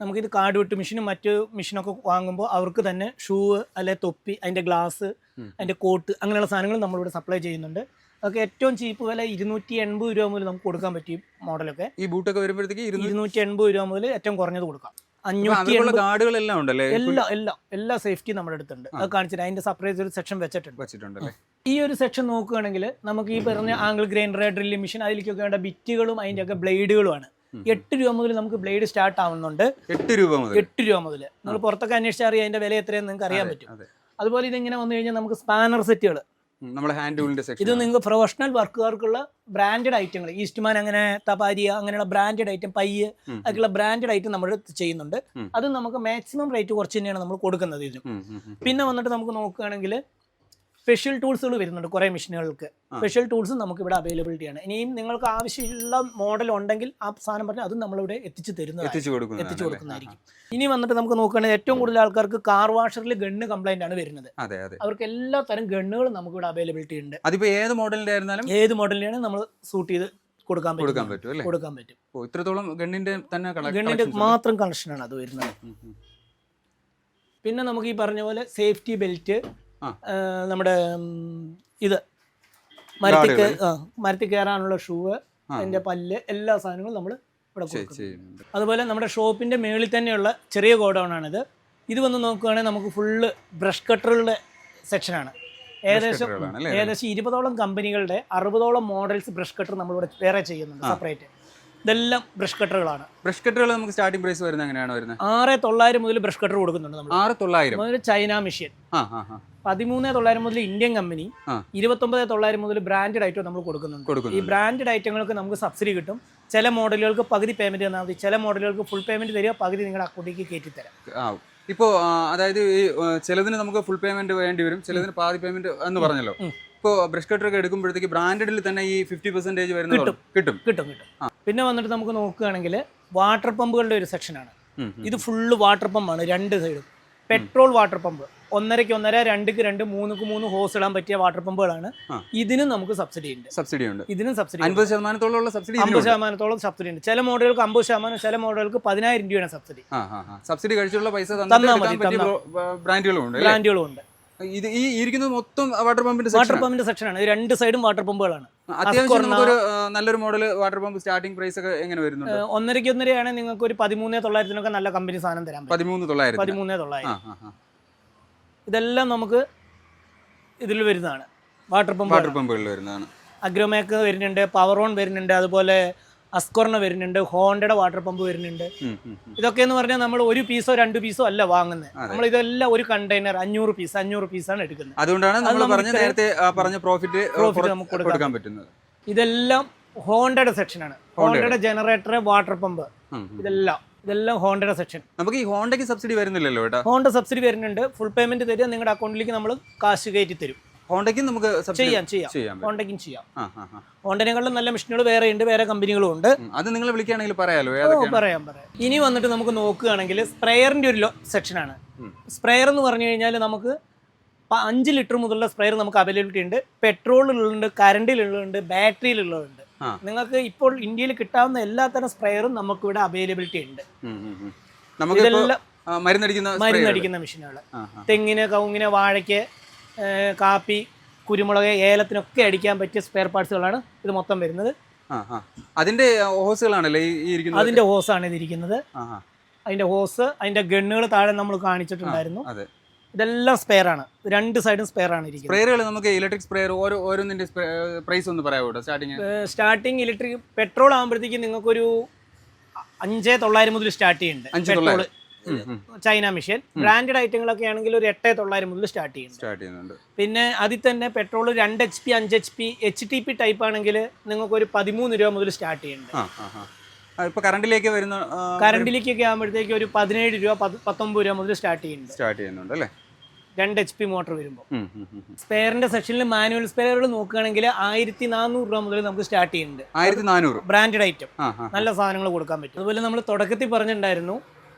നമുക്കിത് കാർഡ് വിട്ട് മെഷീനും മറ്റ് മെഷീനൊക്കെ വാങ്ങുമ്പോൾ അവർക്ക് തന്നെ ഷൂ അല്ലെ തൊപ്പി, അതിന്റെ ഗ്ലാസ്, അതിന്റെ കോട്ട്, അങ്ങനെയുള്ള സാധനങ്ങൾ നമ്മളിവിടെ സപ്ലൈ ചെയ്യുന്നുണ്ട്. അതൊക്കെ ഏറ്റവും ചീപ്പ് വില 280 രൂപ മുതൽ നമുക്ക് കൊടുക്കാൻ പറ്റിയ മോഡലൊക്കെ. ഈ ബൂട്ടൊക്കെ വരുമ്പോഴത്തേക്ക് 280 രൂപ മുതൽ ഏറ്റവും കുറഞ്ഞത് കൊടുക്കാം. 580 ഉണ്ടല്ലേ? എല്ലാ സേഫ്റ്റി നമ്മുടെ അടുത്തുണ്ട്. അത് കാണിച്ചിട്ട് അതിന്റെ സെപ്പറേറ്റ് ഒരു സെക്ഷൻ വെച്ചിട്ടുണ്ട്. ഈ ഒരു സെക്ഷൻ നോക്കുകയാണെങ്കിൽ നമുക്ക് ഈ പറഞ്ഞ ആംഗിൾ ഗ്രൈൻഡർ, ഡ്രില്ലിംഗ് മെഷീൻ, അതിലേക്കൊക്കെ വേണ്ട ബിറ്റുകളും അതിന്റെ ഒക്കെ ബ്ലേഡുകളുമാണ്. 8 രൂപ മുതൽ നമുക്ക് ബ്ലേഡ് സ്റ്റാർട്ട് ആവുന്നുണ്ട്. 8 രൂപ മുതൽ നിങ്ങൾ പുറത്തൊക്കെ അന്വേഷിച്ചാൽ അറിയാം അതിന്റെ വില എത്രയെന്ന് നിങ്ങൾക്ക് അറിയാൻ പറ്റും. അതുപോലെ ഇതിങ്ങനെ വന്നു കഴിഞ്ഞാൽ നമുക്ക് സ്പാനർ സെറ്റുകൾ, ഇത് നിങ്ങൾക്ക് പ്രൊഫഷണൽ വർക്കുകാർക്കുള്ള ബ്രാൻഡഡ് ഐറ്റങ്ങൾ, ഈസ്റ്റ്മാൻ, അങ്ങനെ തപാരിയ, അങ്ങനെയുള്ള ബ്രാൻഡഡ് ഐറ്റം, പയ്യ്, അതൊക്കെയുള്ള ബ്രാൻഡഡ് ഐറ്റം നമ്മൾ ചെയ്യുന്നുണ്ട്. അത് നമുക്ക് മാക്സിമം റേറ്റ് കുറച്ച് തന്നെയാണ് നമ്മൾ കൊടുക്കുന്നത് ഇതിന്. പിന്നെ വന്നിട്ട് നമുക്ക് നോക്കുകയാണെങ്കിൽ സ്പെഷ്യൽ ടൂൾസുകൾ വരുന്നുണ്ട് കുറേ മെഷീനുകൾക്ക്. സ്പെഷ്യൽ ടൂൾസും നമുക്ക് ഇവിടെ അവൈലബിലിറ്റി ആണ്. ഇനിയും നിങ്ങൾക്ക് ആവശ്യമുള്ള മോഡൽ ഉണ്ടെങ്കിൽ ആ സാധനം പറഞ്ഞാൽ അതും നമ്മളിവിടെ എത്തിച്ചു കൊടുക്കുന്നതായിരിക്കും. ഇനി വന്നിട്ട് നമുക്ക് നോക്കുകയാണെങ്കിൽ ഏറ്റവും കൂടുതൽ ആൾക്കാർക്ക് കാർ വാഷറിൽ ഗണ്ണ് കംപ്ലൈന്റ് ആണ് വരുന്നത്. അവർക്ക് എല്ലാ തരം ഗണ്ണുകളും നമുക്ക് ഇവിടെ അവൈലബിലിറ്റി ഉണ്ട്. അതിപ്പോ ഏത് മോഡലിന്റെ ഏത് മോഡലിനാണ് നമ്മൾ സൂട്ട് ചെയ്ത് കൊടുക്കാൻ പറ്റും. ഇത്രത്തോളം ഗണ്ണിന്റെ മാത്രം കണക്ഷനാണ് അത് വരുന്നത്. പിന്നെ നമുക്ക് ഈ പറഞ്ഞ പോലെ സേഫ്റ്റി ബെൽറ്റ്, നമ്മുടെ ഇത് മരത്തിൽ കയറാനുള്ള ഷൂ, അതിന്റെ പല്ല്, എല്ലാ സാധനങ്ങളും നമ്മൾ ഇവിടെ കൊടുക്കും. അതുപോലെ നമ്മുടെ ഷോപ്പിന്റെ മേളിൽ തന്നെയുള്ള ചെറിയ ഗോഡൗൺ ആണിത്. ഇത് വന്ന് നോക്കുകയാണെങ്കിൽ നമുക്ക് ഫുള്ള് ബ്രഷ് കട്ടറുകളുടെ സെക്ഷനാണ്. ഏകദേശം 20ഓളം കമ്പനികളുടെ 60ഓളം മോഡൽസ് ബ്രഷ് കട്ടർ നമ്മളിവിടെ വേറെ ചെയ്യുന്നുണ്ട് സെപ്പറേറ്റ്. ഇതെല്ലാം ബ്രഷ് കട്ടറുകളാണ്. ബ്രഷ് കട്ടറുകൾ നമുക്ക് സ്റ്റാർട്ടിംഗ് പ്രൈസ് വരുന്നത് എങ്ങനെയാണ് വരുന്നത്? 6900 മുതൽ ബ്രഷ് കട്ടർ കൊടുക്കുന്നുണ്ട് നമ്മൾ. 6900 മുതൽ ചൈന മെഷീൻ. 13,900 മുതൽ ഇന്ത്യൻ കമ്പനി, 29,900 മുതൽ ബ്രാൻഡഡ് ഐറ്റം നമ്മൾ കൊടുക്കുന്നുണ്ട്. ഈ ബ്രാൻഡഡ് ഐറ്റങ്ങൾക്ക് നമുക്ക് സബ്സിഡി കിട്ടും. ചില മോഡലുകൾക്ക് പകുതി പേയ്മെന്റ് തന്നാൽ മതി, ചില മോഡലുകൾക്ക് ഫുൾ പേയ്മെന്റ് തരിക, പകുതി നിങ്ങളുടെ അക്കൗണ്ടിലേക്ക് കയറ്റി തരാം. ഇപ്പോൾ അതായത് ഈ ചിലതിന് നമുക്ക് ഫുൾ പേയ്മെന്റ് വേണ്ടി വരും, ചിലതിന് പാതി പേയ്മെന്റ് എന്ന് പറഞ്ഞല്ലോ. ഇപ്പോൾ ബ്രഷ് കട്ടർ ഒക്കെ എടുക്കുമ്പോഴത്തേക്ക് ബ്രാൻഡഡിൽ തന്നെ ഈ 50% വരുന്നത് കിട്ടും. പിന്നെ വന്നിട്ട് നമുക്ക് നോക്കുകയാണെങ്കിൽ വാട്ടർ പമ്പുകളുടെ ഒരു സെക്ഷനാണ്. ഇത് ഫുള്ള് വാട്ടർ പമ്പാണ്, രണ്ട് സൈഡും പെട്രോൾ വാട്ടർ പമ്പ്. 1.5-ക്ക് 1.5, 2-ക്ക് 2, 3-ക്ക് 3 ഹോസ് ഇടാൻ പറ്റിയ വാട്ടർ പമ്പുകളാണ്. ഇതിനും നമുക്ക് സബ്സിഡി ഉണ്ട്. ഇതിനും സബ്സിഡി 50%-ഓളം സബ്സിഡി 50%-ഓളം സബ്സിഡി ഉണ്ട്. ചില മോഡലുകൾക്ക് 50%, ചില മോഡലുകൾക്ക് 10,000 രൂപയാണ് സബ്സിഡി. സബ്സിഡി കഴിച്ചുള്ള പൈസ തന്നാൽ മതി. ബ്രാൻഡുകളും ഉണ്ട്. ഇത് ഈ ഇരിക്കുന്നത് മൊത്തം വാട്ടർ പമ്പിന്റെ സെക്ഷനാണ്. രണ്ട് സൈഡും വാട്ടർ പമ്പുകളാണ്. അത്യാവശ്യം നമുക്കൊരു നല്ലൊരു model water pump starting price ഒക്കെ എങ്ങനെ വരുന്നുണ്ട്? 1.5-ക്ക് 1.5 ആണെങ്കിൽ നിങ്ങൾക്ക് ഒരു 13,900 നല്ല കമ്പനി സാധനം തരാം. 13,900. ഇതെല്ലാം നമുക്ക് ഇതിൽ വരുന്നതാണ്, വാട്ടർ പമ്പുകളിൽ വരുന്നതാണ്. അഗ്രോമാക്ക് വരുന്നുണ്ട്, പവറോൺ വരുന്നുണ്ട്, അതുപോലെ അസ്കോർണ വരുന്നുണ്ട്, ഹോണ്ടയുടെ വാട്ടർ പമ്പ് വരുന്നുണ്ട്. ഇതൊക്കെ എന്ന് പറഞ്ഞാൽ നമ്മൾ 1 പീസോ 2 പീസോ അല്ല വാങ്ങുന്നത്. നമ്മൾ ഇതെല്ലാം ഒരു കണ്ടെയ്നർ 500 പീസാണ് എടുക്കുന്നത്. അതുകൊണ്ടാണ് നമ്മൾ നേരത്തെ പറഞ്ഞ പ്രോഫിറ്റ് നമുക്ക് കൊടുക്കാൻ പറ്റുന്നത്. ഇതെല്ലാം ഹോണ്ടയുടെ സെക്ഷനാണ്. ഹോണ്ടയുടെ ജനറേറ്റർ, വാട്ടർ പമ്പ്, ഇതെല്ലാം ഹോണ്ടയുടെ സെക്ഷൻ. നമുക്ക് ഈ ഹോണ്ടയ്ക്ക് സബ്സിഡി വരുന്നില്ലല്ലോ? ഹോണ്ട സബ്സിഡി വരുന്നുണ്ട്. ഫുൾ പേയ്മെന്റ് തരിക, നിങ്ങളുടെ അക്കൗണ്ടിലേക്ക് നമ്മൾ കാശ് കയറ്റി തരും. ഹോണ്ടയ്ക്കും നമുക്ക് ചെയ്യാം. ഹോണ്ടയ്ക്കും ചെയ്യാം. ഹോണ്ടനെക്കാളും നല്ല മെഷീനുകൾ വേറെ ഉണ്ട്, വേറെ കമ്പനികളും ഉണ്ട്. അത് നിങ്ങൾ വിളിക്കുകയാണെങ്കിൽ പറയാലോ. പറയാം. ഇനി വന്നിട്ട് നമുക്ക് നോക്കുകയാണെങ്കിൽ സ്പ്രേയറിന്റെ ഒരു സെക്ഷനാണ്. സ്പ്രേയർ എന്ന് പറഞ്ഞു കഴിഞ്ഞാൽ നമുക്ക് 5 ലിറ്റർ മുതലുള്ള സ്പ്രേയർ നമുക്ക് അവൈലബിലിറ്റി ഉണ്ട്. പെട്രോളിലുണ്ട്, കറണ്ടിലുള്ളുണ്ട്, ബാറ്ററിയിലുള്ളതുണ്ട്. നിങ്ങൾക്ക് ഇപ്പോൾ ഇന്ത്യയിൽ കിട്ടാവുന്ന എല്ലാത്തരം സ്പ്രേയറും നമുക്ക് ഇവിടെ അവൈലബിലിറ്റി ഉണ്ട്. ഇതെല്ലാം മരുന്നടിക്കുന്ന മെഷീനുകൾ. തെങ്ങിന്, കവുങ്ങിന്, വാഴയ്ക്ക്, കാപ്പി, കുരുമുളക്, ഏലത്തിനൊക്കെ അടിക്കാൻ പറ്റിയ സ്പെയർ പാർട്സുകളാണ് ഇത് മൊത്തം വരുന്നത്. അതിന്റെ ഹോസുകളാണല്ലേ അതിന്റെ ഹോസാണ് ഇതിരിക്കുന്നത്. അതിന്റെ ഹോസ്, അതിന്റെ ഗണ്ണുകൾ താഴെ നമ്മൾ കാണിച്ചിട്ടുണ്ടായിരുന്നു. ഇതെല്ലാം സ്പെയർ ആണ്, 2 സൈഡും സ്പെയർ ആണ് ഇരിക്കുന്നത്. സ്പ്രേയറുകൾ നമുക്ക് ഇലക്ട്രിക് സ്പ്രേയർ ഓരോന്നിന്റെ പ്രൈസ് ഒന്ന് പറയാമോ? സ്റ്റാർട്ടിങ് ഇലക്ട്രിക് പെട്രോൾ ആകുമ്പോഴത്തേക്ക് നിങ്ങൾക്കൊരു 5,900 മുതൽ സ്റ്റാർട്ട് ചെയ്യുന്നുണ്ട്. Petrol China machine. ബ്രാൻഡഡ് ഐറ്റങ്ങളൊക്കെ ആണെങ്കിൽ ഒരു 8,900 മുതൽ സ്റ്റാർട്ട് ചെയ്യുന്നുണ്ട്. പിന്നെ അതിൽ തന്നെ petrol 2 HP, 5 HP, HTP type ആണെങ്കിൽ നിങ്ങൾക്ക് ഒരു 13 രൂപ മുതൽ സ്റ്റാർട്ട് ചെയ്യുന്നുണ്ട്. കറണ്ടിലേക്കൊക്കെ ആകുമ്പോഴത്തേക്ക് ഒരു 17 രൂപ, 19 രൂപ മുതൽ സ്റ്റാർട്ട് ചെയ്യുന്നുണ്ട് അല്ലേ? 2 HP മോട്ടോർ വരുമ്പോൾ. സ്പെയറിന്റെ സെക്ഷനിൽ മാനുവൽ സ്പെയറുകൾ നോക്കുകയാണെങ്കിൽ 1,400 രൂപ മുതൽ നമുക്ക് സ്റ്റാർട്ട് ചെയ്യുന്നുണ്ട്. 1,400 ബ്രാൻഡഡ് ഐറ്റം നല്ല സാധനങ്ങൾ കൊടുക്കാൻ പറ്റും. അതുപോലെ നമ്മൾ തുടക്കത്തിൽ പറഞ്ഞിട്ടുണ്ടായിരുന്നു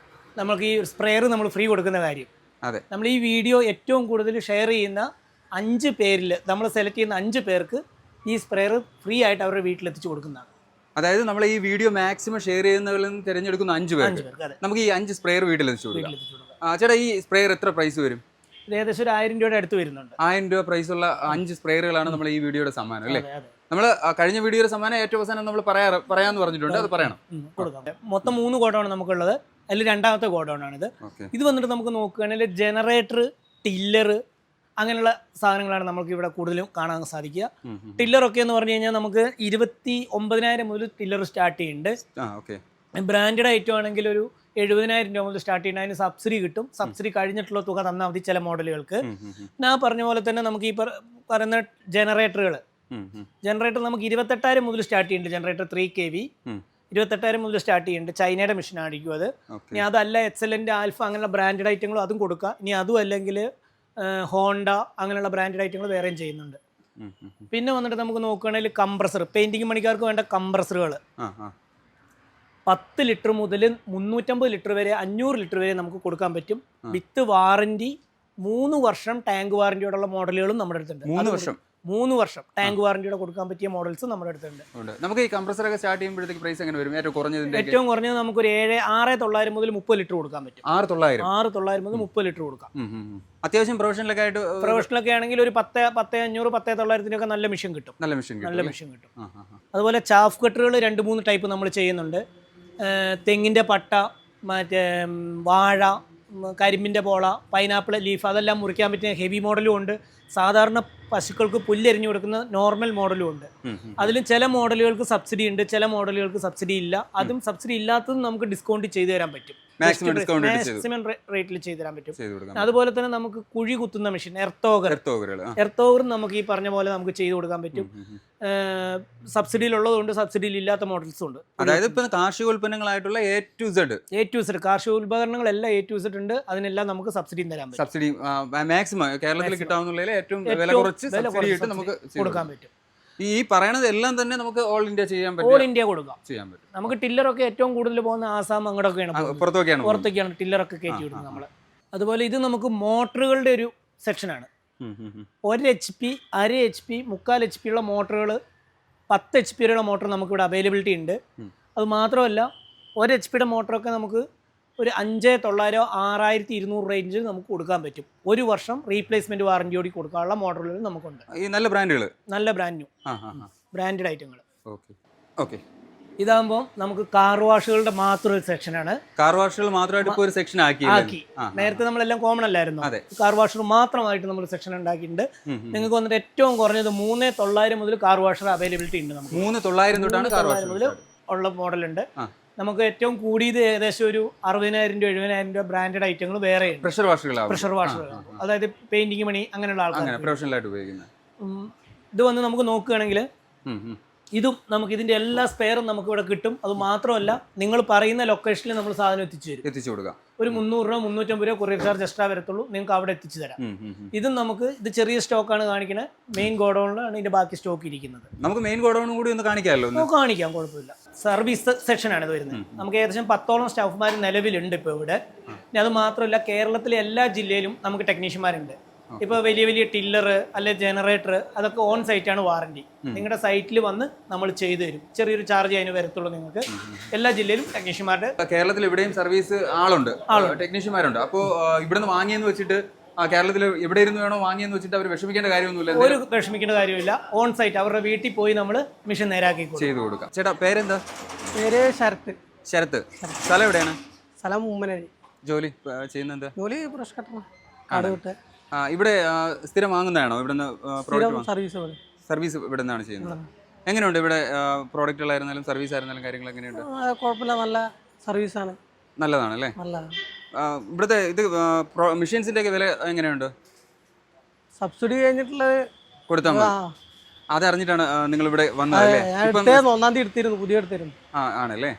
നമുക്ക് ഈ സ്പ്രെയർ നമ്മൾ ഫ്രീ കൊടുക്കുന്ന കാര്യം. നമ്മൾ ഈ വീഡിയോ ഏറ്റവും കൂടുതൽ ഷെയർ ചെയ്യുന്ന 5 പേരിൽ നമ്മൾ സെലക്ട് ചെയ്യുന്ന 5 പേർക്ക് ഈ സ്പ്രെയർ ഫ്രീ ആയിട്ട് അവരുടെ വീട്ടിലെത്തിച്ചു കൊടുക്കുന്നതാണ്. അതായത് നമ്മൾ ഈ വീഡിയോ മാക്സിമം ഷെയർ ചെയ്യുന്നവരിൽ നിന്ന് തിരഞ്ഞെടുക്കുന്ന 5 പേർക്ക് നമുക്ക് ഈ 5 സ്പ്രെയർ വീട്ടിലെത്തിച്ചു കൊടുക്കാം. ചേട്ടാ, ഈ സ്പ്രെയർ എത്ര പ്രൈസ് വരും? ഏകദേശം ഒരു 1000 രൂപയുടെ അടുത്ത് വരുന്നുണ്ട്. 1000 രൂപ പ്രൈസ് ഉള്ള 5 സ്പ്രെയറുകളാണ് നമ്മൾ ഈ വീഡിയോയുടെ സമ്മാനം അല്ലേ? നമ്മൾ കഴിഞ്ഞ വീഡിയോയുടെ സമ്മാനം ഏറ്റവും അവസാനം നമ്മൾ പറയാന്ന് പറഞ്ഞിട്ടുണ്ട്, അത് പറയണം. മൊത്തം 3 ഗോഡൗൺ നമുക്കുള്ളത്. അതിൽ രണ്ടാമത്തെ ഗോഡൗൺ ആണിത്. ഇത് വന്നിട്ട് നമുക്ക് നോക്കുകയാണെങ്കിൽ ജനറേറ്റർ, ടില്ലർ, അങ്ങനെയുള്ള സാധനങ്ങളാണ് നമുക്ക് ഇവിടെ കൂടുതലും കാണാൻ സാധിക്കുക. ടില്ലറൊക്കെ എന്ന് പറഞ്ഞു കഴിഞ്ഞാൽ നമുക്ക് 29,000 മുതൽ ടില്ലർ സ്റ്റാർട്ട് ചെയ്യുന്നുണ്ട്. ബ്രാൻഡഡ് ഐറ്റം ആണെങ്കിൽ ഒരു 70,000 രൂപ മുതൽ സ്റ്റാർട്ട് ചെയ്യുന്ന അതിന് സബ്സിഡി കിട്ടും. സബ്സിഡി കഴിഞ്ഞിട്ടുള്ള തുക തന്നാൽ മതി ചില മോഡലുകൾക്ക്. ഞാൻ പറഞ്ഞ പോലെ തന്നെ നമുക്ക് ഈ പറയുന്ന ജനറേറ്റർ നമുക്ക് 28,000 മുതൽ സ്റ്റാർട്ട് ചെയ്യുന്നുണ്ട്. ജനറേറ്റർ 3 kV 28,000 മുതൽ സ്റ്റാർട്ട് ചെയ്യുന്നുണ്ട്. ചൈനയുടെ മെഷീൻ ആയിരിക്കും അത്. ഇനി അതല്ല എക്സലന്റ്, ആൽഫ അങ്ങനെയുള്ള ബ്രാൻഡഡ് ഐറ്റങ്ങളും അതും കൊടുക്കുക. ഇനി അതും അല്ലെങ്കിൽ ഹോണ്ട അങ്ങനെയുള്ള ബ്രാൻഡഡ് ഐറ്റങ്ങൾ വേറെയും ചെയ്യുന്നുണ്ട്. പിന്നെ വന്നിട്ട് നമുക്ക് നോക്കുകയാണെങ്കിൽ കംപ്രസർ, പെയിന്റിംഗ് പണിക്കാർക്ക് വേണ്ട കംപ്രസറുകൾ 10 ലിറ്റർ മുതൽ 350 ലിറ്റർ വരെ, 500 ലിറ്റർ വരെ നമുക്ക് കൊടുക്കാൻ പറ്റും. വിത്ത് വാറന്റി, 3 വർഷം ടാങ്ക് വാറന്റിയോടുള്ള മോഡലുകളും നമ്മുടെ അടുത്തുണ്ട്. 3 വർഷം ടാങ്ക് വാറന്റിയോടെ കൊടുക്കാൻ പറ്റിയ മോഡൽസ് നമ്മുടെ അടുത്തുണ്ട്. നമുക്ക് ഈ കംപ്രസർ ഒക്കെ സ്റ്റാർട്ട് ചെയ്യുമ്പോഴത്തേക്ക് പ്രൈസ് എങ്ങനെ വരും? ഏറ്റവും കുറഞ്ഞത് നമുക്ക് ഒരു 6,900 മുതൽ 30 ലിറ്റർ കൊടുക്കാൻ പറ്റും. 6,900 മുതൽ 30 ലിറ്റർ കൊടുക്കാം. അത്യാവശ്യം പ്രൊഫഷണലൊക്കെ ആണെങ്കിൽ ഒരു 10,500, 10,900 നല്ല മെഷീൻ കിട്ടും. അതുപോലെ ചാഫ് കട്ടറുകൾ 2-3 ടൈപ്പ് നമ്മൾ ചെയ്യുന്നുണ്ട്. തെങ്ങിൻ്റെ പട്ട, മറ്റേ വാഴ, കരിമ്പിൻ്റെ പോള, പൈനാപ്പിൾ ലീഫ്, അതെല്ലാം മുറിക്കാൻ പറ്റിയ ഹെവി മോഡലും ഉണ്ട്. സാധാരണ പശുക്കൾക്ക് പുല്ലെരിഞ്ഞു കൊടുക്കുന്ന നോർമൽ മോഡലും ഉണ്ട്. അതിലും ചില മോഡലുകൾക്ക് സബ്സിഡി ഉണ്ട്, ചില മോഡലുകൾക്ക് സബ്സിഡി ഇല്ല. അതും സബ്സിഡി ഇല്ലാത്തതും നമുക്ക് ഡിസ്കൗണ്ട് ചെയ്തു തരാൻ പറ്റും. മാക്സിമം ഡിസ്കൗണ്ട് മാക്സിമം റേറ്റിൽ ചെയ്തു തരാൻ പറ്റും. ചെയ്തു കൊടുക്കാം. അതുപോലെ തന്നെ നമുക്ക് കുഴി കുത്തുന്ന മെഷീൻ എർത്തോഗർ നമുക്ക് ഈ പറഞ്ഞ പോലെ നമുക്ക് ചെയ്തു കൊടുക്കാൻ പറ്റും. സബ്സിഡിയിലുള്ളതുകൊണ്ട് സബ്സിഡിയിൽ ഇല്ലാത്ത മോഡൽസും ഉണ്ട്. അതായത് ഇപ്പൊ കാർഷിക ഉൽപ്പന്നങ്ങളായിട്ടുള്ള എ ടു സെഡ് കാർഷിക ഉപകരണങ്ങളെല്ലാം എ ടു സെഡ് ഉണ്ട്. അതിനെല്ലാം നമുക്ക് സബ്സിഡിയും തരാൻ പറ്റും. സബ്സിഡി മാക്സിമം കേരളത്തിൽ കിട്ടാവുന്നതിൽ ഏറ്റവും വില കുറച്ച് നമുക്ക് കൊടുക്കാൻ പറ്റും. ഈ പറയണത് എല്ലാം തന്നെ നമുക്ക് ഓൾ ഇന്ത്യ ചെയ്യാൻ പറ്റും. ഓൾ ഇന്ത്യ കൊടുക്കാം. നമുക്ക് ടില്ലറൊക്കെ ഏറ്റവും കൂടുതൽ പോകുന്ന ആസാം അങ്ങോട്ടൊക്കെയാണ്, പുറത്തൊക്കെയാണ് ടില്ലറൊക്കെ കയറ്റി വിടുന്നത് നമ്മൾ. അതുപോലെ ഇത് നമുക്ക് മോട്ടറുകളുടെ ഒരു സെക്ഷനാണ്. 1 HP, 1/2 HP, 3/4 HP ഉള്ള മോട്ടറുകൾ, 10 HP വരെയുള്ള മോട്ടർ നമുക്കിവിടെ അവൈലബിലിറ്റി ഉണ്ട്. അത് മാത്രമല്ല 1 HP മോട്ടറൊക്കെ നമുക്ക് ഒരു 5,900, 6,200 റേഞ്ചിൽ നമുക്ക് കൊടുക്കാൻ പറ്റും. 1 വർഷം റീപ്ലേസ്മെന്റ് വാറന്റിയോടി കൊടുക്കാനുള്ള മോഡലുകൾ നമുക്കുണ്ട്. ഈ നല്ല ബ്രാൻഡുകൾ, നല്ല ബ്രാൻഡ് ബ്രാൻഡഡ് ഐറ്റങ്ങൾ. ഓക്കെ. ഇതാകുമ്പോൾ നമുക്ക് കാർ വാഷുകളുടെ മാത്രം ഒരു സെക്ഷനാണ്. കാർ വാഷുകൾ മാത്രമായിട്ട് ഇപ്പോൾ ഒരു സെക്ഷൻ ആക്കി. നേരത്തെ നമ്മളെല്ലാം കോമൺ അല്ലായിരുന്നു. കാർ വാഷർ മാത്രമായിട്ട് നമ്മൾ സെക്ഷൻ ഉണ്ടാക്കിയിട്ടുണ്ട്. നിങ്ങൾക്ക് വന്നിട്ട് ഏറ്റവും കുറഞ്ഞത് 3,900 മുതൽ കാർ വാഷർ അവൈലബിലിറ്റി ഉണ്ട്. നമുക്ക് 3,900 തൊട്ടാണ് കാർ വാഷർ മുതൽ ഉള്ള മോഡലുണ്ട്. നമുക്ക് ഏറ്റവും കൂടിയത് ഏകദേശം ഒരു 60,000 രൂപ 70,000 രൂപ ബ്രാൻഡഡ് ഐറ്റങ്ങൾ വേറെ പ്രഷർ വാഷുകൾ, അതായത് പെയിന്റിംഗ് പണി അങ്ങനെയുള്ള ആൾക്കാർ പ്രൊഫഷണലായിട്ട് ഉപയോഗിക്കുന്നത്. ഇത് വന്ന് നമുക്ക് നോക്കുകയാണെങ്കിൽ ഇതും നമുക്ക് ഇതിന്റെ എല്ലാ സ്പെയറും നമുക്ക് ഇവിടെ കിട്ടും. അത് മാത്രമല്ല നിങ്ങൾ പറയുന്ന ലൊക്കേഷനിൽ നമ്മൾ സാധനം എത്തിച്ചു കൊടുക്കാം. ഒരു 300 രൂപ 350 രൂപ കൊറിയർ ചാർജ് എക്സ്ട്രാ വരത്തുള്ളൂ. നിങ്ങൾക്ക് അവിടെ എത്തിച്ചു തരാം. ഇതും നമുക്ക് ഇത് ചെറിയ സ്റ്റോക്കാണ് കാണിക്കുന്നത്. മെയിൻ ഗോഡൌണിലാണ് ഇതിന്റെ ബാക്കി സ്റ്റോക്ക് ഇരിക്കുന്നത്. നമുക്ക് മെയിൻ ഗോഡൌണും കൂടി ഒന്ന് കാണിക്കാമല്ലോ. കാണിക്കാം, കുഴപ്പമില്ല. സർവീസ് സെക്ഷനാണ് ഇത് വരുന്നത്. നമുക്ക് ഏകദേശം 10ഓളം സ്റ്റാഫ്മാർ നിലവിലുണ്ട് ഇപ്പോൾ ഇവിടെ. ഇനി അത് മാത്രമല്ല കേരളത്തിലെ എല്ലാ ജില്ലയിലും നമുക്ക് ടെക്നീഷ്യന്മാരുണ്ട്. ഇപ്പോൾ വലിയ വലിയ ടില്ലർ അല്ലെ ജനറേറ്റർ അതൊക്കെ ഓൺ സൈറ്റാണ് വാറണ്ടി. നിങ്ങളുടെ സൈറ്റിൽ വന്ന് നമ്മൾ ചെയ്തു തരും. ചെറിയൊരു ചാർജ് അതിന് വരത്തുള്ളൂ. നിങ്ങൾക്ക് എല്ലാ ജില്ലയിലും ടെക്നീഷ്യന്മാരുടെ, കേരളത്തിൽ എവിടെയും സർവീസ് ആളുണ്ട്, ടെക്നീഷ്യന്മാരുണ്ട്. അപ്പോൾ ഇവിടുന്ന് വാങ്ങിയെന്ന് വെച്ചിട്ട് കേരളത്തിൽ എവിടെ ഇരുന്ന് വേണോ വാങ്ങിയെന്ന് വെച്ചിട്ട് അവർ വിഷമിക്കേണ്ട കാര്യമൊന്നുമില്ല. ഒരു വിഷമിക്കേണ്ട കാര്യമില്ല. ഓൺ സൈറ്റ് അവരുടെ വീട്ടിൽ പോയി നമ്മൾ മിഷൻ നേരാക്കി ചെയ്തു കൊടുക്കാം. ചേട്ടാ പേരെന്താ? പേര് ശരത്ത്. ശരത്ത്. സ്ഥലം എവിടെയാണ്? സ്ഥലം ഉമ്മനരി. ജോലി ചെയ്യുന്നത്? ജോലി ബ്രഷ് കട്ടർ. ഇവിടെ സ്ഥിരം വാങ്ങുന്നതാണോ? ഇവിടുന്ന് സർവീസ് ഇവിടെ നിന്നാണ് ചെയ്യുന്നത്. എങ്ങനെയുണ്ട് ഇവിടെ പ്രോഡക്റ്റുകളായിരുന്നാലും സർവീസ് ആയിരുന്നാലും കാര്യങ്ങൾ എങ്ങനെയുണ്ട്? കുഴപ്പമില്ല, നല്ല സർവീസാണ്. നല്ലതാണ് അല്ലേ? ഇവിടുത്തെ ഇത് മെഷീൻസിന്റെ ഒക്കെ വില എങ്ങനെയുണ്ട്? സബ്സിഡി കഴിഞ്ഞിട്ടുള്ളത് കൊടുത്താൽ മതി. അതറിഞ്ഞിട്ടാണ് നിങ്ങൾ ഇവിടെ വന്നത്? 1-ാം തീയതി എടുത്തിരുന്നു, പുതിയ എടുത്തിരുന്നു. ആണല്ലേ?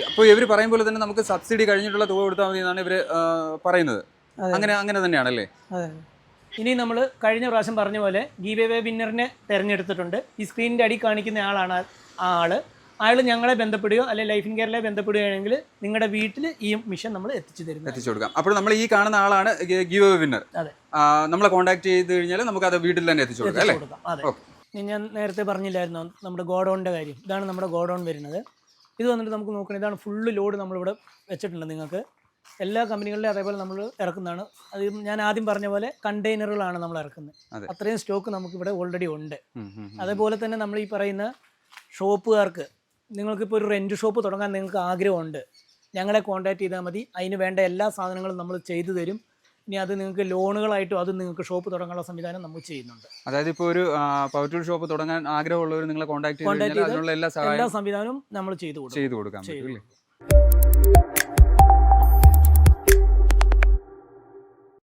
അപ്പോൾ ഇവർ പറയും പോലെ തന്നെ നമുക്ക് സബ്സിഡി കഴിഞ്ഞിട്ടുള്ള തുക കൊടുത്താൽ മതി എന്നാണ് ഇവർ പറയുന്നത്. അങ്ങനെ തന്നെയാണല്ലേ? ഇനി നമ്മൾ കഴിഞ്ഞ പ്രാവശ്യം പറഞ്ഞ പോലെ ഗീവ് അവേ വിന്നറിനെ തിരഞ്ഞെടുത്തിട്ടുണ്ട്. ഈ സ്ക്രീനിൻ്റെ അടി കാണിക്കുന്ന ആളാണ് അയാൾ ഞങ്ങളെ ബന്ധപ്പെടുകയോ അല്ലെങ്കിൽ ലൈഫ് ഇൻ കെയറിലെ ബന്ധപ്പെടുകയാണെങ്കിൽ നിങ്ങളുടെ വീട്ടിൽ ഈ മിഷൻ നമ്മൾ എത്തിച്ചു കൊടുക്കാം. അപ്പോൾ നമ്മൾ ഈ കാണുന്ന ആളാണ് ഗീവ് അവേ വിന്നർ. നമ്മളെ കോൺടാക്ട് ചെയ്ത് കഴിഞ്ഞാൽ നമുക്ക് അത് വീട്ടിൽ തന്നെ എത്തിച്ചു കൊടുക്കാം അല്ലേ? അതെ. ഞാൻ നേരത്തെ പറഞ്ഞില്ലായിരുന്നു നമ്മുടെ ഗോഡൗണിൻ്റെ കാര്യം. ഇതാണ് നമ്മുടെ ഗോഡൗൺ വരുന്നത്. ഇത് വന്നിട്ട് നമുക്ക് നോക്കണം. ഇതാണ് ഫുള്ള് ലോഡ് നമ്മളിവിടെ വെച്ചിട്ടുണ്ട്. നിങ്ങൾക്ക് എല്ലാ കമ്പനികളിലും അതേപോലെ നമ്മൾ ഇറക്കുന്നതാണ്. അത് ഞാൻ ആദ്യം പറഞ്ഞ പോലെ കണ്ടെയ്നറുകളാണ് നമ്മൾ ഇറക്കുന്നത്. അത്രയും സ്റ്റോക്ക് നമുക്കിവിടെ ഓൾറെഡി ഉണ്ട്. അതേപോലെ തന്നെ നമ്മൾ ഈ പറയുന്ന ഷോപ്പുകാർക്ക്, നിങ്ങൾക്കിപ്പോൾ ഒരു റെൻറ്റ് ഷോപ്പ് തുടങ്ങാൻ നിങ്ങൾക്ക് ആഗ്രഹമുണ്ട്, ഞങ്ങളെ കോൺടാക്ട് ചെയ്താൽ മതി. അതിന് വേണ്ട എല്ലാ സാധനങ്ങളും നമ്മൾ ചെയ്തു തരും. ഇനി അത് നിങ്ങൾക്ക് ലോണുകളായിട്ടും അത് നിങ്ങൾക്ക് ഷോപ്പ് തുടങ്ങാനുള്ള സംവിധാനം നമ്മൾ ചെയ്യുന്നുണ്ട്. അതായത് ഇപ്പോൾ ഒരു പവർ ടൂൾ ഷോപ്പ് തുടങ്ങാൻ ആഗ്രഹമുള്ളവർ നിങ്ങളെ കോൺടാക്ട് ചെയ്താൽ എല്ലാ സംവിധാനവും നമ്മൾ ചെയ്തു കൊടുക്കാം.